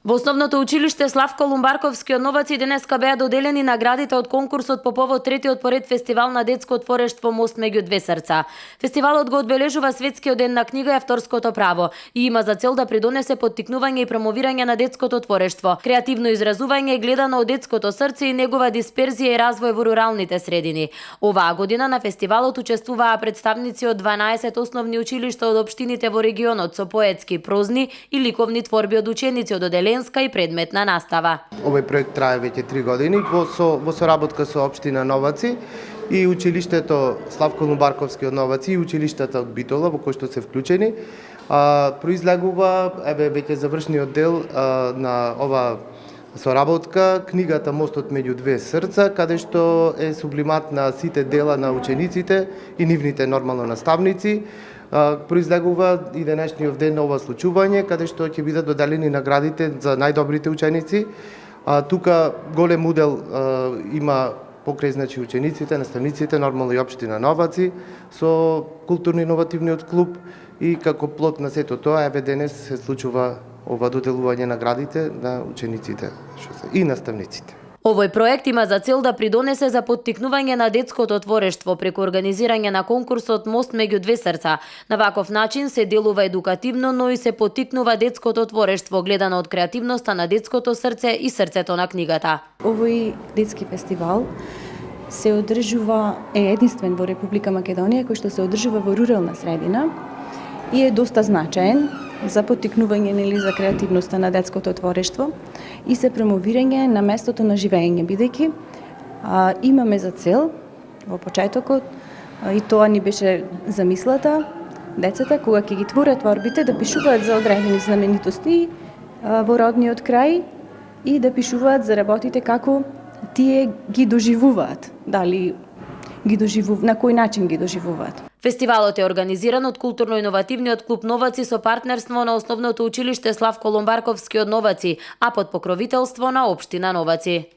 Во Основното училиште Славко Лумбарковски од Новаци денеска беа доделени наградите од конкурсот по повод третиот поред фестивал на детско творештво Мост меѓу две срца. Фестивалот го одбележува Светскиот ден на книга и авторското право и има за цел да придонесе поттикнување и промовирање на детското творештво, креативно изразување гледано од детското срце и негова дисперзија и развој во руралните средини. Оваа година на фестивалот учествуваа представници од 12 основни училишта од општините во регионот со поетски, прозни и ликовни творби од ученици од оделенска и предметна настава. Овој проект трае веќе 3 години во соработка со општина Новаци и училиштето Славко Лумбарковски од Новаци и училиштата од Битола во кои што се вклучени. Произлегува веќе завршниот дел на ова соработка, книгата Мостот меѓу две срца, каде што е сублимат на сите дела на учениците и нивните нормално наставници. Произлегува и денешниот ден на ова случување, каде што ќе бидат доделени наградите за најдобрите ученици. Тука голем удел има покрај учениците, наставниците, нормално и општина Новаци, со културно-иновативниот клуб и како плод на сето тоа, денес се случува ова доделување наградите на учениците и наставниците. Овој проект има за цел да придонесе за поттикнување на детското творештво преку организирање на конкурсот Мост меѓу две срца. На ваков начин се делува едукативно, но и се поттикнува детското творештво, гледано од креативноста на детското срце и срцето на книгата. Овој детски фестивал се одржува, е единствен во Република Македонија, кој што се одржува во рурална средина и е доста значаен за поттикнување за креативноста на детското творештво и се промовирање на местото на живење, бидејќи имаме за цел во почетокот и тоа ни беше замислата, децата кога ќе ги творат творбите да пишуваат за одредени знаменитости во родниот крај и да пишуваат за работите како тие ги доживуваат, дали ги доживуваат, на кој начин ги доживуваат. Фестивалот е организиран од културно-иновативниот клуб Новаци со партнерство на Основното училиште Славко Лумбарковски од Новаци, а под покровителство на општина Новаци.